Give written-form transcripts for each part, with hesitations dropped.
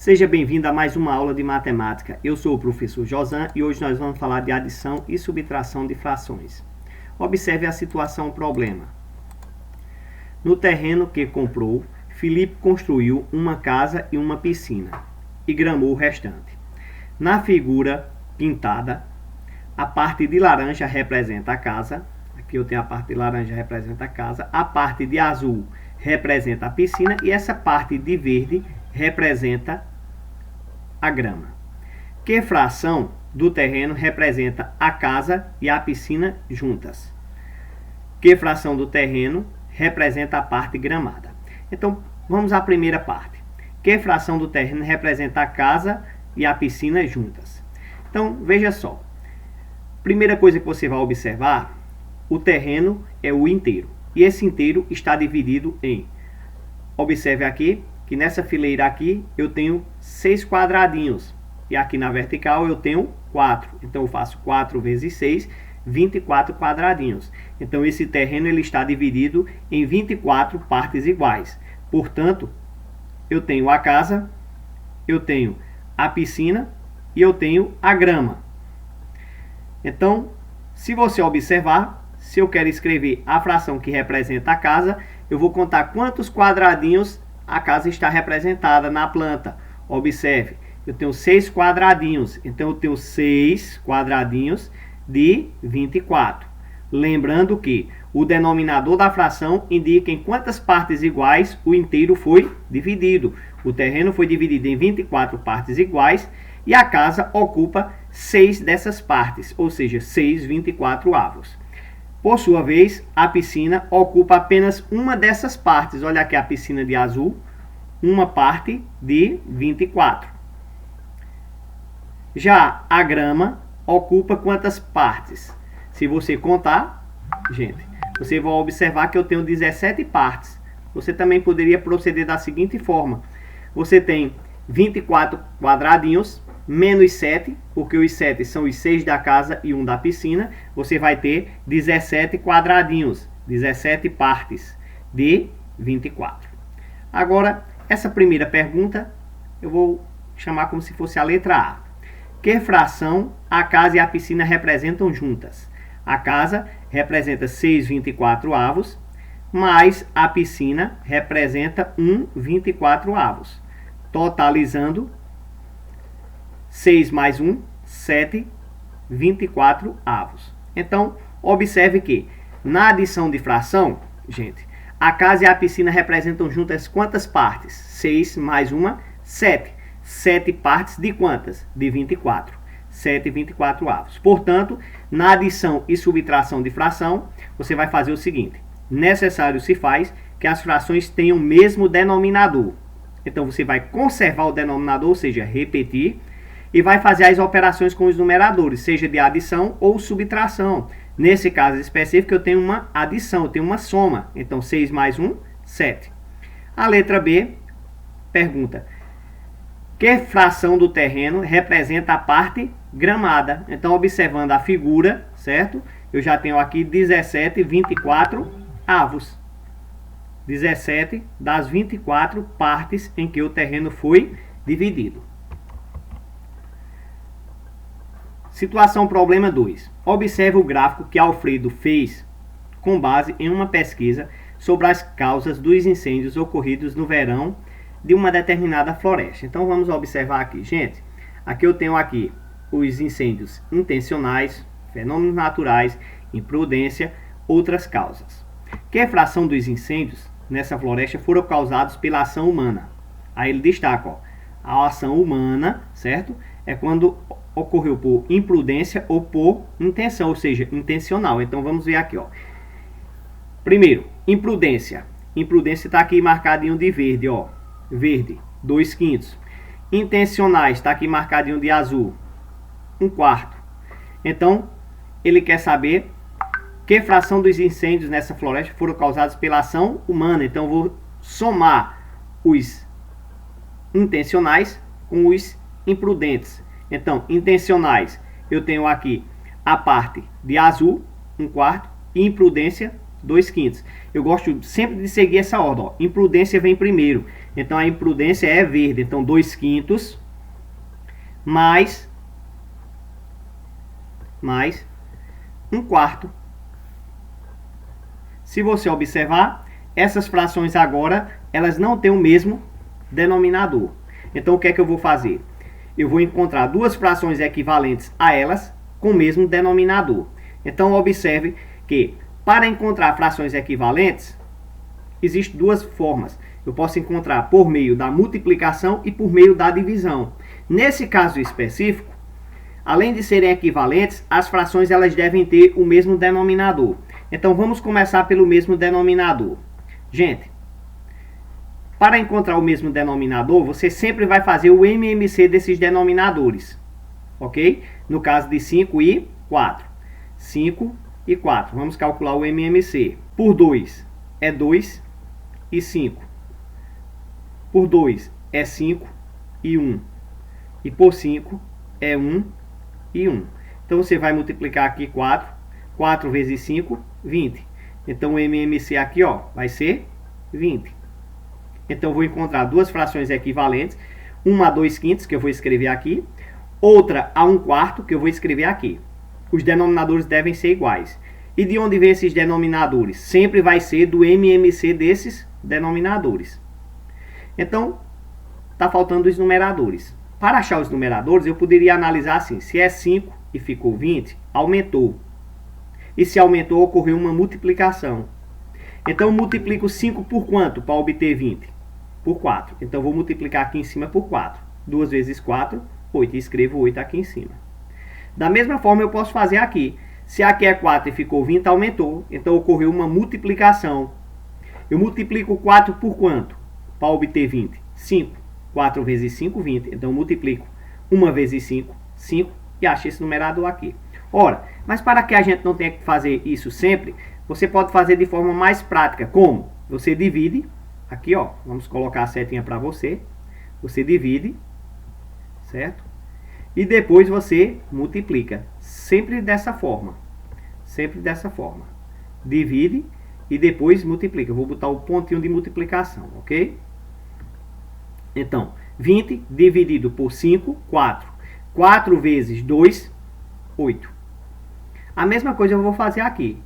Seja bem-vindo a mais uma aula de matemática. Eu sou o professor Josan e hoje nós vamos falar de adição e subtração de frações. Observe a situação problema. No terreno que comprou, Felipe construiu uma casa e uma piscina e gramou o restante. Na figura pintada, a parte de laranja representa a casa. Aqui eu tenho a parte de laranja representa a casa, a parte de azul representa a piscina e essa parte de verde representa a grama. Que fração do terreno representa a casa e a piscina juntas? Que fração do terreno representa a parte gramada? Então, vamos à primeira parte. Que fração do terreno representa a casa e a piscina juntas? Então, veja só. Primeira coisa que você vai observar, o terreno é o inteiro. E esse inteiro está dividido em... Observe aqui que nessa fileira aqui eu tenho 6 quadradinhos. E aqui na vertical eu tenho 4. Então eu faço 4 vezes 6, 24 quadradinhos. Então esse terreno ele está dividido em 24 partes iguais. Portanto, eu tenho a casa, eu tenho a piscina e eu tenho a grama. Então, se você observar, se eu quero escrever a fração que representa a casa, eu vou contar quantos quadradinhos a casa está representada na planta. Observe, eu tenho 6 quadradinhos. Então, eu tenho 6 quadradinhos de 24. Lembrando que o denominador da fração indica em quantas partes iguais o inteiro foi dividido. O terreno foi dividido em 24 partes iguais e a casa ocupa 6 dessas partes, ou seja, 6 24avos. Por sua vez, a piscina ocupa apenas uma dessas partes. Olha aqui a piscina de azul, uma parte de 24. Já a grama ocupa quantas partes? Se você contar, gente, você vai observar que eu tenho 17 partes. Você também poderia proceder da seguinte forma. Você tem 24 quadradinhos, menos 7, porque os 7 são os 6 da casa e 1 da piscina, você vai ter 17 quadradinhos, 17 partes de 24. Agora, essa primeira pergunta, eu vou chamar como se fosse a letra A. Que fração a casa e a piscina representam juntas? A casa representa 6 24avos, mais a piscina representa 1 24avos, totalizando 6 mais 1, 7, 24avos. Então, observe que na adição de fração, gente, a casa e a piscina representam juntas quantas partes? 6 mais 1, 7. 7 partes de quantas? De 24. 7 24avos. Portanto, na adição e subtração de fração, você vai fazer o seguinte. Necessário se faz que as frações tenham o mesmo denominador. Então, você vai conservar o denominador, ou seja, repetir, e vai fazer as operações com os numeradores, seja de adição ou subtração. Nesse caso específico, eu tenho uma adição, eu tenho uma soma. Então, 6 mais 1, 7. A letra B pergunta, que fração do terreno representa a parte gramada? Então, observando a figura, certo? Eu já tenho aqui 17 24avos. 17 das 24 partes em que o terreno foi dividido. Situação problema 2. Observe o gráfico que Alfredo fez com base em uma pesquisa sobre as causas dos incêndios ocorridos no verão de uma determinada floresta. Então vamos observar aqui, gente. Aqui eu tenho aqui os incêndios intencionais, fenômenos naturais, imprudência, outras causas. Que fração dos incêndios nessa floresta foram causados pela ação humana? Aí ele destaca, ó, a ação humana, certo? É quando ocorreu por imprudência ou por intenção, ou seja, intencional. Então vamos ver aqui, ó. Primeiro, imprudência. Imprudência está aqui marcadinho de verde, ó. Verde, 2/5. Intencionais está aqui marcadinho de azul, 1/4. Então, ele quer saber que fração dos incêndios nessa floresta foram causados pela ação humana. Então, eu vou somar os intencionais com os imprudentes. Então, intencionais, eu tenho aqui a parte de azul, 1/4, e imprudência, 2/5. Eu gosto sempre de seguir essa ordem, ó. Imprudência vem primeiro. Então a imprudência é verde. Então 2/5 mais 1/4. Se você observar, essas frações agora, elas não têm o mesmo denominador. Então o que é que eu vou fazer? Eu vou encontrar duas frações equivalentes a elas com o mesmo denominador. Então observe que para encontrar frações equivalentes, existem duas formas. Eu posso encontrar por meio da multiplicação e por meio da divisão. Nesse caso específico, além de serem equivalentes, as frações elas devem ter o mesmo denominador. Então vamos começar pelo mesmo denominador. Gente, para encontrar o mesmo denominador, você sempre vai fazer o MMC desses denominadores. Ok? No caso de 5 e 4. 5 e 4. Vamos calcular o MMC. Por 2 é 2 e 5. Por 2 é 5 e 1. E por 5 é 1 e 1. Então você vai multiplicar aqui 4. 4 vezes 5, 20. Então o MMC aqui, ó, vai ser 20. Então eu vou encontrar duas frações equivalentes. Uma a 2/5, que eu vou escrever aqui. Outra a 1/4, que eu vou escrever aqui. Os denominadores devem ser iguais. E de onde vem esses denominadores? Sempre vai ser do MMC desses denominadores. Então, está faltando os numeradores. Para achar os numeradores, eu poderia analisar assim. Se é 5 e ficou 20, aumentou. E se aumentou, ocorreu uma multiplicação. Então, eu multiplico 5 por quanto para obter 20? Por 4. Então, eu vou multiplicar aqui em cima por 4. 2 vezes 4, 8. E escrevo 8 aqui em cima. Da mesma forma, eu posso fazer aqui. Se aqui é 4 e ficou 20, aumentou. Então, ocorreu uma multiplicação. Eu multiplico 4 por quanto? Para obter 20. 5. 4 vezes 5, 20. Então, eu multiplico 1 vezes 5, 5. E acho esse numerador aqui. Ora, mas para que a gente não tenha que fazer isso sempre, você pode fazer de forma mais prática. Como? Você divide. Aqui, ó. Vamos colocar a setinha para você. Você divide. Certo? E depois você multiplica. Sempre dessa forma. Sempre dessa forma. Divide e depois multiplica. Eu vou botar o pontinho de multiplicação, ok? Então, 20 dividido por 5, 4. 4 vezes 2, 8. A mesma coisa eu vou fazer aqui.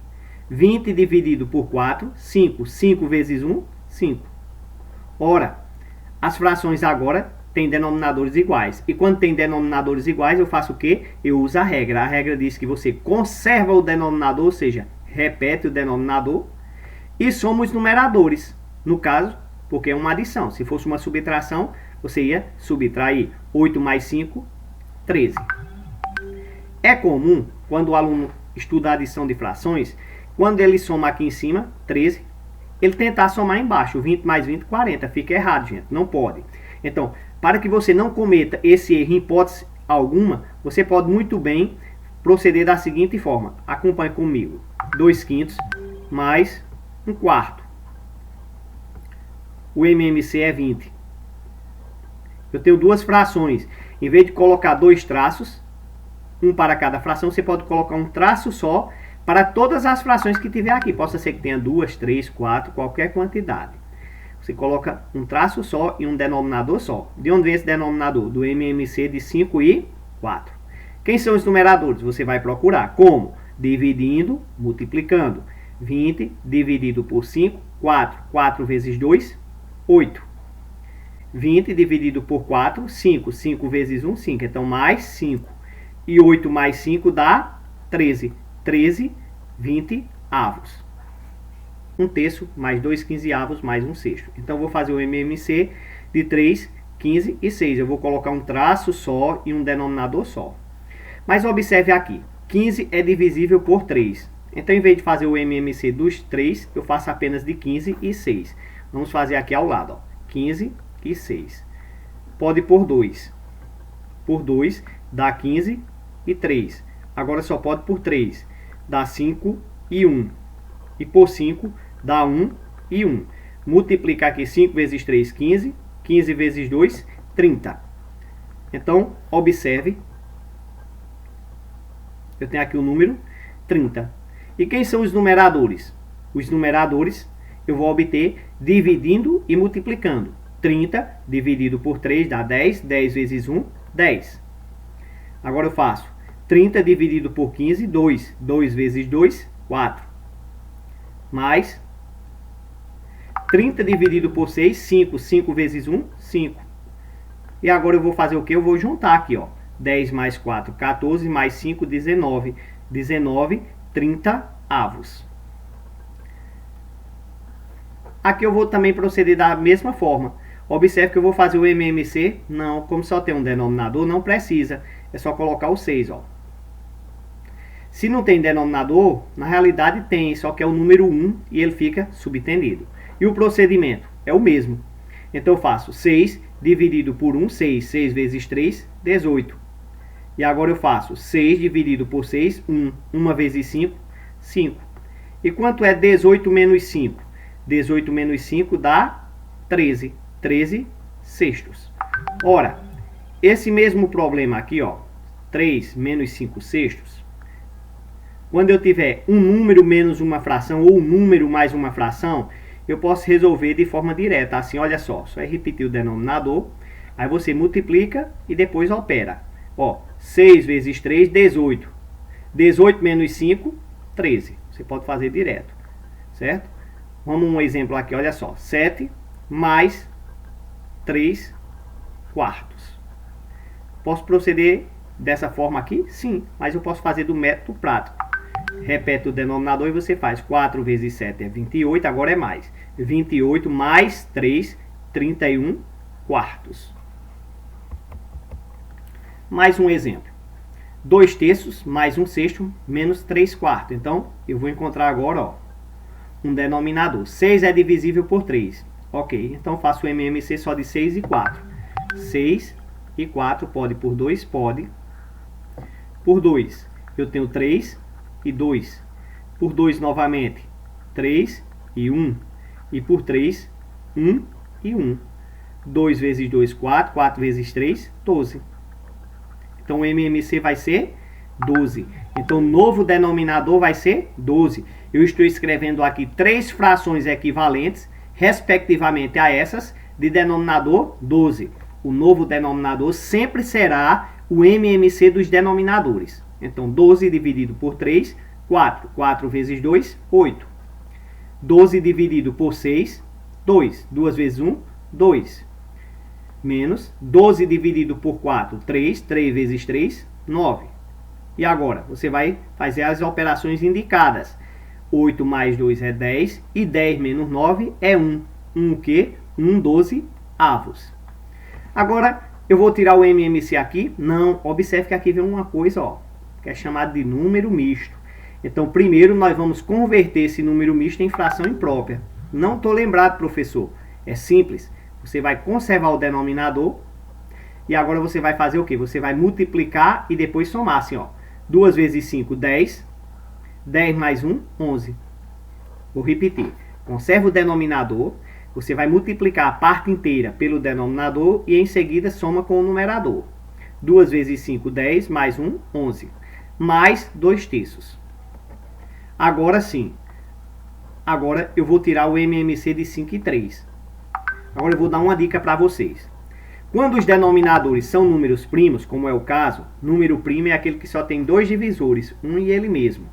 20 dividido por 4, 5. 5 vezes 1, 5. Ora, as frações agora têm denominadores iguais. E quando tem denominadores iguais, eu faço o quê? Eu uso a regra. A regra diz que você conserva o denominador, ou seja, repete o denominador, e soma os numeradores. No caso, porque é uma adição. Se fosse uma subtração, você ia subtrair 8 mais 5, 13. É comum, quando o aluno estuda a adição de frações, quando ele soma aqui em cima, 13, ele tentar somar embaixo, 20 mais 20, 40. Fica errado, gente. Não pode. Então, para que você não cometa esse erro em hipótese alguma, você pode muito bem proceder da seguinte forma. Acompanhe comigo. 2/5 mais 1/4. O MMC é 20. Eu tenho duas frações. Em vez de colocar dois traços, um para cada fração, você pode colocar um traço só para todas as frações que tiver aqui. Possa ser que tenha 2, 3, 4, qualquer quantidade. Você coloca um traço só e um denominador só. De onde vem esse denominador? Do MMC de 5 e 4. Quem são os numeradores? Você vai procurar. Como? Dividindo, multiplicando. 20 dividido por 5, 4. 4 vezes 2, 8. 20 dividido por 4, 5. 5 vezes 1, 5. Então, mais 5. E 8 mais 5 dá 13. 13, 20 avos. 1/3 mais 2 15avos mais 1/6. Então, eu vou fazer o MMC de 3, 15 e 6. Eu vou colocar um traço só e um denominador só. Mas observe aqui. 15 é divisível por 3. Então, em vez de fazer o MMC dos 3, eu faço apenas de 15 e 6. Vamos fazer aqui ao lado. Ó. 15 e 6. Pode por 2. Por 2 dá 15 e 3. Agora só pode por 3. Dá 5 e 1. E por 5 dá 1 e 1. Multiplicar aqui 5 vezes 3, 15. 15 vezes 2, 30. Então, observe. Eu tenho aqui o número 30. E quem são os numeradores? os numeradores, eu vou obter dividindo e multiplicando. 30 dividido por 3 dá 10, 10 vezes 1, 10. Agora eu faço 30 dividido por 15, 2, 2 vezes 2, 4. Mais 30 dividido por 6, 5, 5 vezes 1, 5. E agora eu vou fazer o que? Eu vou juntar aqui, ó. 10 mais 4, 14, mais 5, 19. 19, 30 avos. Aqui eu vou também proceder da mesma forma. Observe que eu vou fazer o MMC. Não, como só tem um denominador, não precisa. É só colocar o 6, ó. Se não tem denominador, na realidade tem, só que é o número 1 e ele fica subtendido. E o procedimento é o mesmo. Então eu faço 6 dividido por 1, 6. 6 vezes 3, 18. E agora eu faço 6 dividido por 6, 1. 1 vezes 5, 5. E quanto é 18 menos 5? 18 menos 5 dá 13. 13 sextos. Ora, esse mesmo problema aqui, ó, 3 menos 5 sextos, quando eu tiver um número menos uma fração ou um número mais uma fração, eu posso resolver de forma direta. Assim, olha só é repetir o denominador, aí você multiplica e depois opera. Ó, 6 vezes 3, 18. 18 menos 5, 13. Você pode fazer direto, certo? Vamos um exemplo aqui, olha só. 7 mais 3 quartos. Posso proceder dessa forma aqui? Sim, mas eu posso fazer do método prático. Repete o denominador e você faz 4 vezes 7 é 28, agora é mais. 28 mais 3, 31 quartos. Mais um exemplo. 2 terços mais 1 sexto menos 3 quartos. Então, eu vou encontrar agora, ó, um denominador. 6 é divisível por 3. Ok, então faço o MMC só de 6 e 4. 6 e 4, pode por 2? Pode. Por 2, eu tenho 3 e 2. Por 2 novamente, 3 e 1. E por 3, 1 e 1. 2 vezes 2, 4. 4 vezes 3, 12. Então o MMC vai ser 12. Então o novo denominador vai ser 12. Eu estou escrevendo aqui 3 frações equivalentes, respectivamente a essas, de denominador 12. O novo denominador sempre será o MMC dos denominadores. Então 12 dividido por 3, 4. 4 vezes 2, 8. 12 dividido por 6, 2. 2 vezes 1, 2. Menos 12 dividido por 4, 3. 3 vezes 3, 9. E agora, você vai fazer as operações indicadas. 8 mais 2 é 10. E 10 menos 9 é 1. 1 o quê? 1 12 avos. Agora, eu vou tirar o MMC aqui. Não, observe que aqui vem uma coisa, ó, que é chamada de número misto. Então, primeiro nós vamos converter esse número misto em fração imprópria. Não estou lembrado, professor. É simples. Você vai conservar o denominador. E agora você vai fazer o quê? Você vai multiplicar e depois somar. Assim, ó. 2 vezes 5, 10. 10 mais 1, 11. Vou repetir. Conserva o denominador. Você vai multiplicar a parte inteira pelo denominador e em seguida soma com o numerador. 2 vezes 5, 10. Mais 1, 11. Mais 2 terços. Agora sim. Agora eu vou tirar o MMC de 5 e 3. Agora eu vou dar uma dica para vocês. Quando os denominadores são números primos, como é o caso, número primo é aquele que só tem 2 divisores, um e ele mesmo.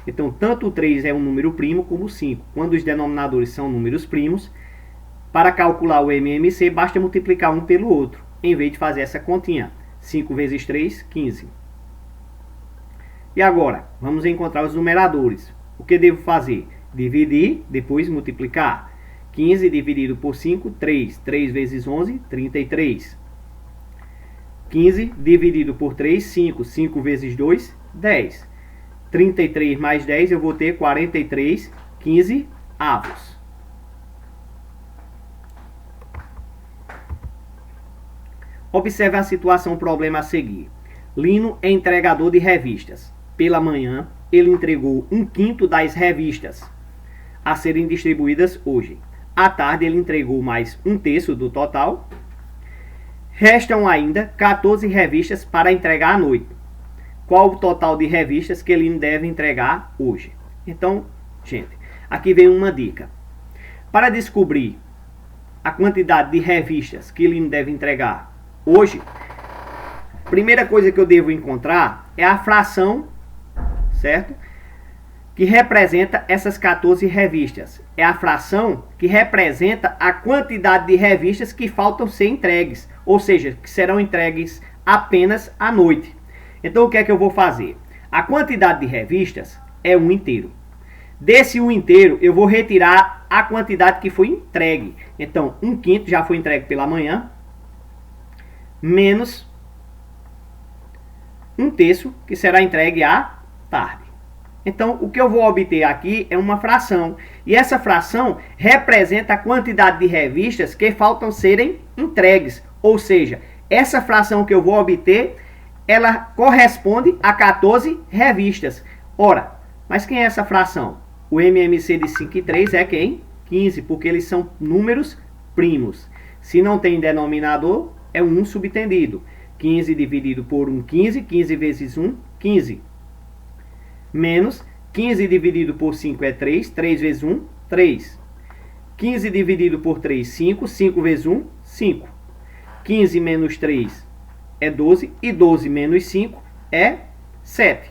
Então, tanto o 3 é um número primo como o 5. Quando os denominadores são números primos, para calcular o MMC, basta multiplicar um pelo outro, em vez de fazer essa continha. 5 vezes 3, 15. E agora, vamos encontrar os numeradores. O que devo fazer? Dividir, depois multiplicar. 15 dividido por 5, 3. 3 vezes 11, 33. 15 dividido por 3, 5. 5 vezes 2, 10. 33 mais 10, eu vou ter 43, 15 avos. Observe a situação, problema a seguir. Lino é entregador de revistas. Pela manhã, ele entregou 1/5 das revistas a serem distribuídas hoje. À tarde, ele entregou mais 1/3 do total. Restam ainda 14 revistas para entregar à noite. Qual o total de revistas que ele deve entregar hoje? Então, gente, aqui vem uma dica. Para descobrir a quantidade de revistas que Lino deve entregar hoje, a primeira coisa que eu devo encontrar é a fração, certo? Que representa essas 14 revistas. É a fração que representa a quantidade de revistas que faltam ser entregues, ou seja, que serão entregues apenas à noite. Então o que é que eu vou fazer? A quantidade de revistas é 1 inteiro. Desse 1 inteiro eu vou retirar a quantidade que foi entregue. Então 1/5 já foi entregue pela manhã, menos 1/3 que será entregue à tarde. Então o que eu vou obter aqui é uma fração. E essa fração representa a quantidade de revistas que faltam serem entregues. Ou seja, essa fração que eu vou obter, ela corresponde a 14 revistas. Ora, mas quem é essa fração? O MMC de 5 e 3 é quem? 15, porque eles são números primos. Se não tem denominador, é um subtendido. 15 dividido por 1, 15. 15 vezes 1, 15. Menos 15 dividido por 5 é 3. 3 vezes 1, 3. 15 dividido por 3, 5. 5 vezes 1, 5. 15 menos 3 é 12. E 12 menos 5 é 7.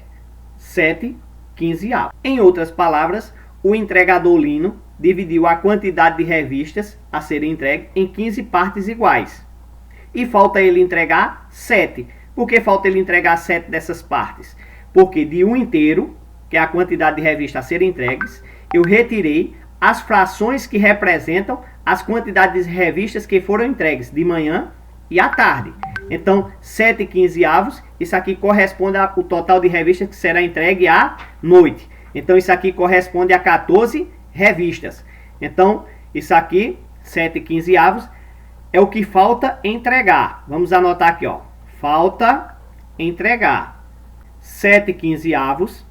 7 15avos. Em outras palavras, o entregador Lino dividiu a quantidade de revistas a serem entregues em 15 partes iguais. E falta ele entregar 7. Por que falta ele entregar 7 dessas partes? Porque de 1 inteiro, que é a quantidade de revistas a serem entregues, eu retirei as frações que representam as quantidades de revistas que foram entregues de manhã e à tarde. Então, 7 15avos, isso aqui corresponde ao total de revistas que será entregue à noite. Então, isso aqui corresponde a 14 revistas. Então, isso aqui, 7 15avos, é o que falta entregar. Vamos anotar aqui, ó. Falta entregar. 7 15avos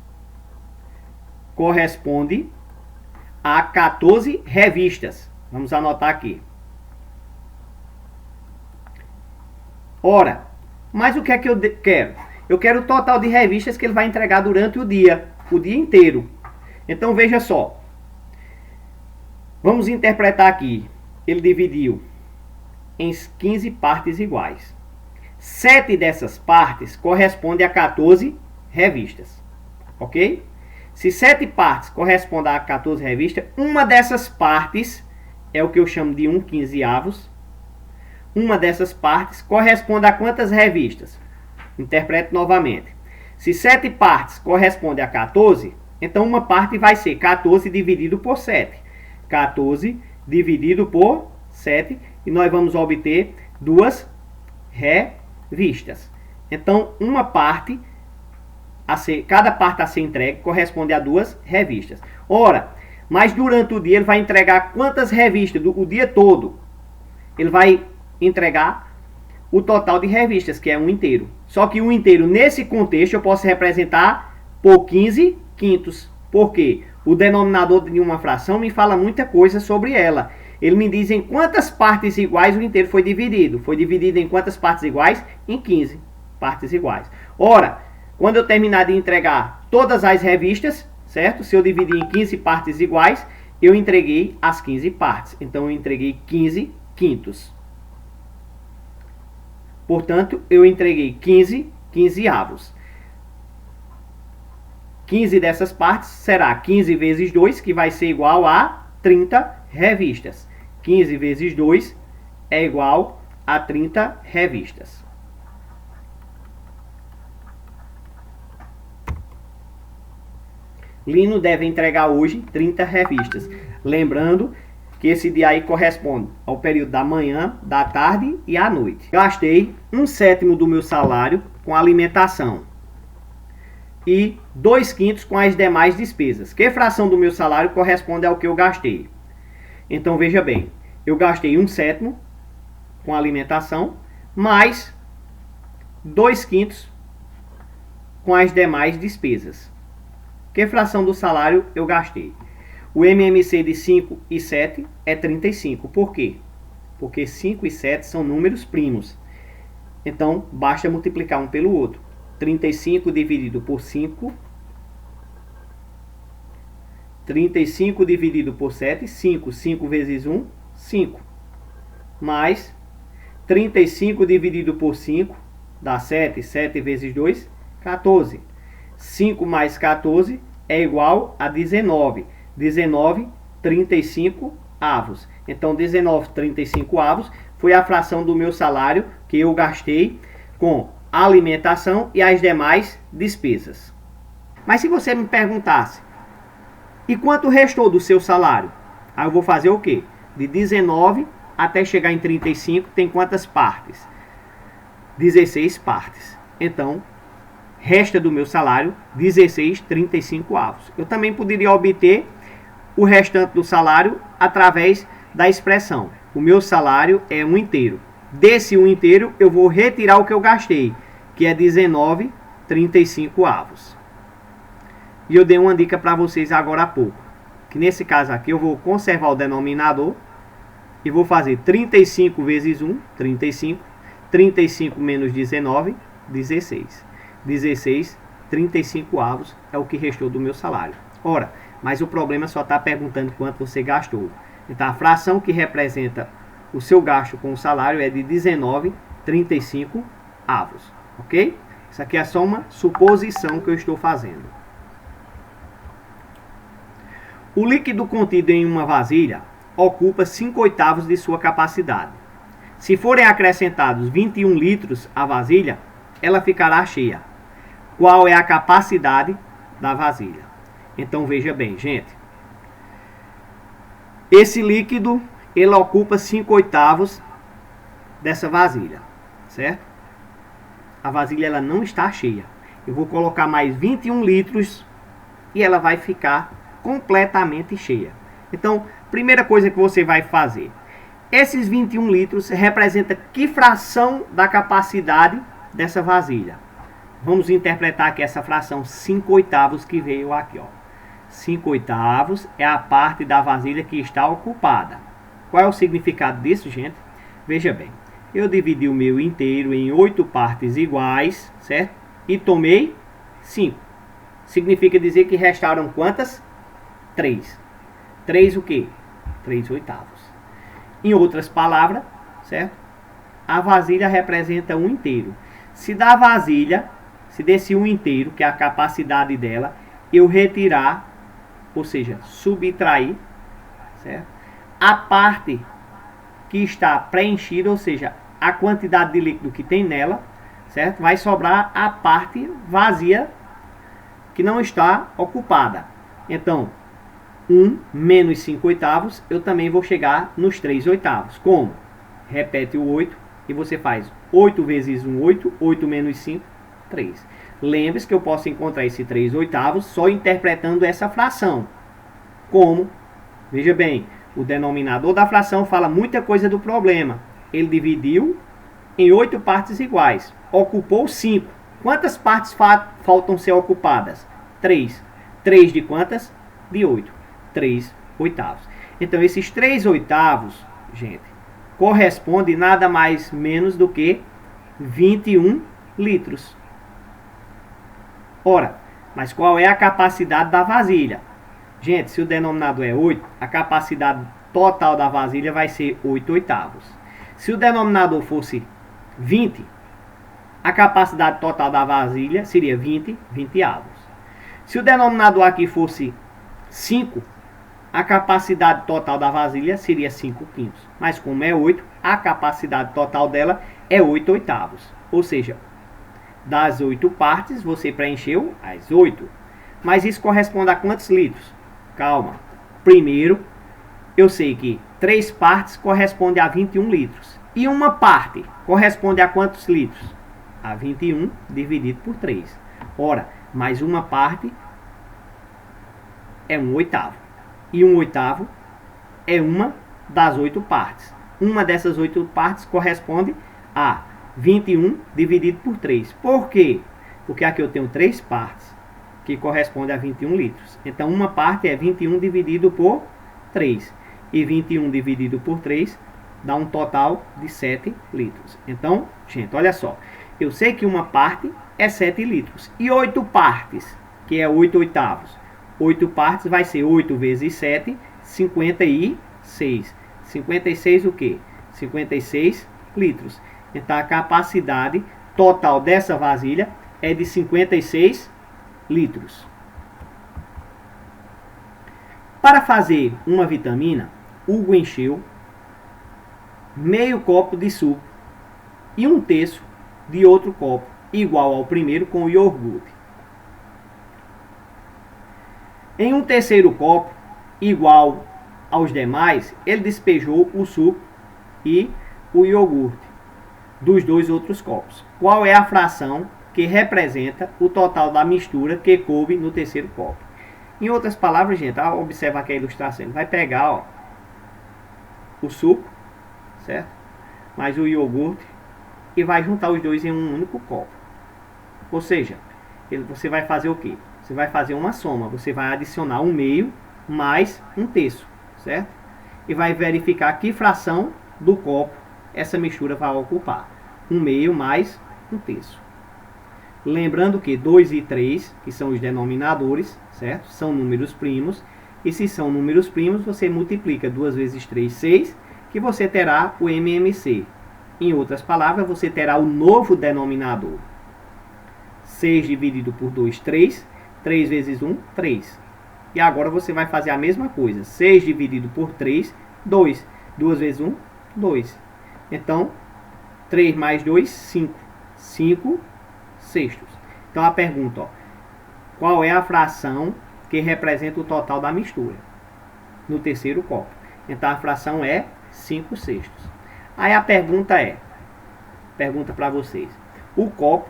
corresponde a 14 revistas. Vamos anotar aqui. Ora, mas o que é que eu quero? Eu quero o total de revistas que ele vai entregar durante o dia inteiro. Então veja só. Vamos interpretar aqui. Ele dividiu em 15 partes iguais. 7 dessas partes correspondem a 14 revistas. Ok? Se 7 partes correspondem a 14 revistas, uma dessas partes é o que eu chamo de 1 15avos. Uma dessas partes corresponde a quantas revistas? Interpreto novamente. Se 7 partes correspondem a 14, então uma parte vai ser 14 dividido por 7. 14 dividido por 7. E nós vamos obter 2 revistas. Então, uma parte cada parte a ser entregue corresponde a 2 revistas. Ora, mas durante o dia ele vai entregar quantas revistas? O dia todo. Ele vai entregar o total de revistas, que é 1 inteiro. Só que 1 inteiro, nesse contexto, eu posso representar por 15 quintos. Por quê? O denominador de uma fração me fala muita coisa sobre ela. Ele me diz em quantas partes iguais o inteiro foi dividido. Foi dividido em quantas partes iguais? Em 15 partes iguais. Ora, quando eu terminar de entregar todas as revistas, certo? Se eu dividir em 15 partes iguais, eu entreguei as 15 partes. Então, eu entreguei 15 quintos. Portanto, eu entreguei 15 15avos. 15 dessas partes será 15 vezes 2, que vai ser igual a 30 revistas. 15 vezes 2 é igual a 30 revistas. Lino deve entregar hoje 30 revistas. Lembrando que esse dia aí corresponde ao período da manhã, da tarde e à noite. Gastei 1/7 do meu salário com alimentação e 2/5 com as demais despesas. Que fração do meu salário corresponde ao que eu gastei? Então veja bem, eu gastei 1/7 com alimentação mais 2/5 com as demais despesas. Que fração do salário eu gastei? O MMC de 5 e 7 é 35. Por quê? Porque 5 e 7 são números primos. Então, basta multiplicar um pelo outro. 35 dividido por 5. 35 dividido por 7, 5. 5 vezes 1, 5. Mais 35 dividido por 5, dá 7. 7 vezes 2, 14. 5 mais 14 é igual a 19. 19, 35 avos. Então, 19, 35 avos foi a fração do meu salário que eu gastei com alimentação e as demais despesas. Mas se você me perguntasse, e quanto restou do seu salário? Aí eu vou fazer o quê? De 19 até chegar em 35, tem quantas partes? 16 partes. Então, resta do meu salário 16 35 avos. Eu também poderia obter o restante do salário através da expressão: o meu salário é 1 inteiro. Desse 1 inteiro, eu vou retirar o que eu gastei, que é 19 35 avos. E eu dei uma dica para vocês agora há pouco, que nesse caso aqui eu vou conservar o denominador e vou fazer 35 vezes 1, 35. 35 menos 19, 16. 16, 35 avos é o que restou do meu salário. Ora, mas o problema só está perguntando quanto você gastou. Então, a fração que representa o seu gasto com o salário é de 19, 35 avos. Ok? Isso aqui é só uma suposição que eu estou fazendo. O líquido contido em uma vasilha ocupa 5/8 de sua capacidade. Se forem acrescentados 21 litros à vasilha, ela ficará cheia. Qual é a capacidade da vasilha? Então veja bem, gente. Esse líquido, ele ocupa 5/8 dessa vasilha, certo? A vasilha ela não está cheia. Eu vou colocar mais 21 litros e ela vai ficar completamente cheia. Então, primeira coisa que você vai fazer, esses 21 litros representa que fração da capacidade dessa vasilha? Vamos interpretar que essa fração 5/8 que veio aqui, ó. 5/8 é a parte da vasilha que está ocupada. Qual é o significado disso, gente? Veja bem, eu dividi o meu inteiro em 8 partes iguais, certo? E tomei 5. Significa dizer que restaram quantas? 3. 3 o quê? 3/8. Em outras palavras, certo? A vasilha representa 1 inteiro. Se da vasilha, se desse 1 inteiro, que é a capacidade dela, eu retirar, ou seja, subtrair, certo? A parte que está preenchida, ou seja, a quantidade de líquido que tem nela, certo? Vai sobrar a parte vazia que não está ocupada. Então, 1 menos 5/8, eu também vou chegar nos 3/8. Como? Repete o 8 e você faz 8 vezes 1, 8. 8 menos 5, 3. Lembre-se que eu posso encontrar esse 3/8 só interpretando essa fração. Como? Veja bem, o denominador da fração fala muita coisa do problema. Ele dividiu em 8 partes iguais. Ocupou 5. Quantas partes faltam ser ocupadas? 3. 3 de quantas? De 8. 3/8. Então, esses 3/8, gente, corresponde nada mais menos do que 21 litros. Ora, mas qual é a capacidade da vasilha? Gente, se o denominador é 8, a capacidade total da vasilha vai ser 8/8. Se o denominador fosse 20, a capacidade total da vasilha seria 20/20. Se o denominador aqui fosse 5, a capacidade total da vasilha seria 5/5. Mas como é 8, a capacidade total dela é 8/8. Ou seja, das 8 partes, você preencheu as 8. Mas isso corresponde a quantos litros? Calma. Primeiro, eu sei que 3 partes corresponde a 21 litros. E uma parte corresponde a quantos litros? A 21 dividido por 3. Ora, mais uma parte é 1/8. E 1/8 é uma das 8 partes. Uma dessas 8 partes corresponde a 21 dividido por 3. Por quê? Porque aqui eu tenho 3 partes, que corresponde a 21 litros. Então, uma parte é 21 dividido por 3. E 21 dividido por 3 dá um total de 7 litros. Então, gente, olha só. Eu sei que uma parte é 7 litros. E 8 partes, que é 8/8. 8 partes vai ser 8 vezes 7, 56. 56 o quê? 56 litros. Então a capacidade total dessa vasilha é de 56 litros. Para fazer uma vitamina, Hugo encheu meio copo de suco e 1/3 de outro copo, igual ao primeiro, com o iogurte. Em 1/3 copo, igual aos demais, ele despejou o suco e o iogurte dos 2 outros copos. Qual é a fração que representa o total da mistura que coube no 3º copo? Em outras palavras, gente, observa aqui a ilustração. Ele vai pegar, ó, o suco, certo? Mais o iogurte e vai juntar os dois em um único copo. Ou seja, você vai fazer o quê? Você vai fazer uma soma. Você vai adicionar 1/2 mais 1/3, certo? E vai verificar que fração do copo essa mistura vai ocupar. 1/2 mais 1/3. Lembrando que 2 e 3, que são os denominadores, certo? São números primos. E se são números primos, você multiplica 2 vezes 3, 6, que você terá o MMC. Em outras palavras, você terá o novo denominador. 6 dividido por 2, 3. 3 vezes 1, 3. E agora você vai fazer a mesma coisa. 6 dividido por 3, 2. 2 vezes 1, 2. Então, 3 mais 2, 5. 5 sextos. Então a pergunta, ó, qual é a fração que representa o total da mistura no 3º copo? Então a fração é 5 sextos. Aí a pergunta para vocês, o copo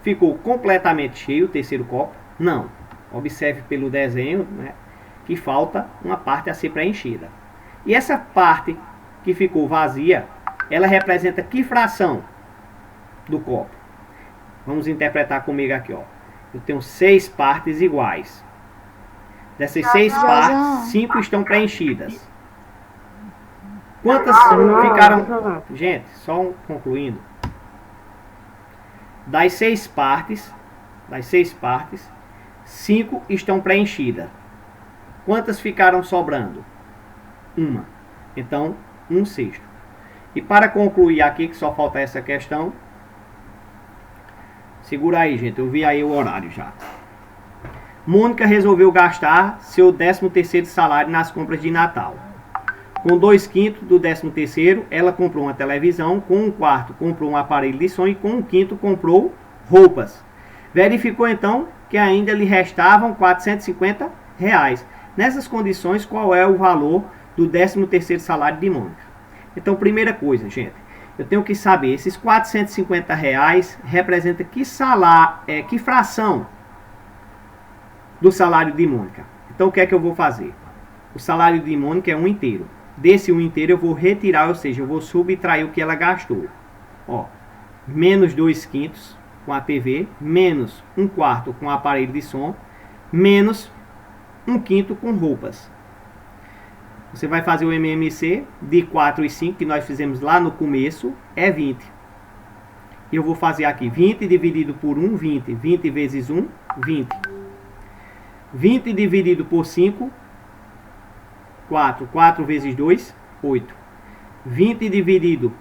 ficou completamente cheio, o 3º copo? Não. Observe pelo desenho, né, que falta uma parte a ser preenchida. E essa parte que ficou vazia, ela representa que fração do copo? Vamos interpretar comigo aqui, ó. Eu tenho 6 partes iguais. Dessas 6 partes, 5 estão preenchidas. Quantas ficaram? Gente, só concluindo. Das 6 partes, 5 estão preenchidas. Quantas ficaram sobrando? Uma. Então, 1/6. E para concluir aqui, que só falta essa questão, segura aí, gente, eu vi aí o horário já. Mônica resolveu gastar seu 13º salário nas compras de Natal. Com 2/5 do 13º, ela comprou uma televisão, com 1/4 comprou um aparelho de som e com 1/5 comprou roupas. Verificou então que ainda lhe restavam R$450. Nessas condições, qual é o valor do 13º salário de Mônica? Então, primeira coisa, gente, eu tenho que saber, esses R$450 representa que salário, que fração do salário de Mônica. Então, o que é que eu vou fazer? O salário de Mônica é 1/3. Desse 1/3 eu vou retirar, ou seja, eu vou subtrair o que ela gastou. Ó, menos 2/5 com a TV, menos 1/4 com o aparelho de som, menos 1/5 com roupas. Você vai fazer o MMC de 4 e 5, que nós fizemos lá no começo, é 20. E eu vou fazer aqui 20 dividido por 1, 20. 20 vezes 1, 20. 20 dividido por 5, 4. 4 vezes 2, 8. 20 dividido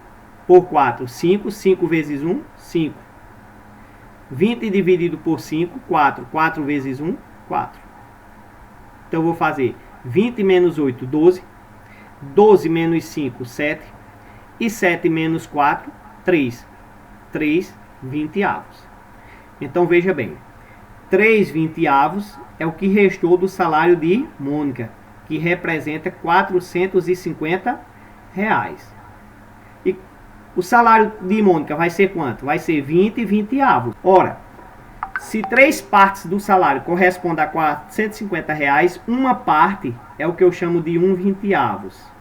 por 4, 5. 5 vezes 1, 5. 20 dividido por 5, 4. 4 vezes 1, 4. Então eu vou fazer 20 menos 8, 12. 12 menos 5, 7. E 7 menos 4, 3. 3 20avos. Então veja bem, 3 20avos é o que restou do salário de Mônica, que representa R$450. E o salário de Mônica vai ser quanto? Vai ser 20 20avos. Ora, se 3 partes do salário correspondem a R$450, uma parte é o que eu chamo de 1 20avos.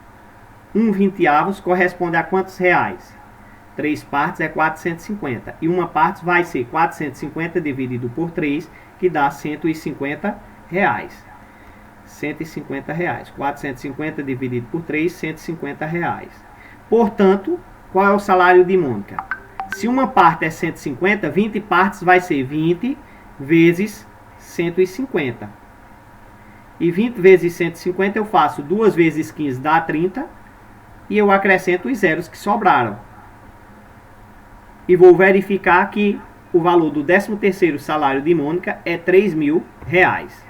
1 20avos corresponde a quantos reais? 3 partes é 450. E uma parte vai ser 450 dividido por 3, que dá R$150. 150 reais. 450 dividido por 3, R$150. Portanto, qual é o salário de Mônica? Se uma parte é 150, 20 partes vai ser 20 vezes 150. E 20 vezes 150 eu faço 2 vezes 15 dá 30. E eu acrescento os zeros que sobraram. E vou verificar que o valor do 13º salário de Mônica é R$ 3.000.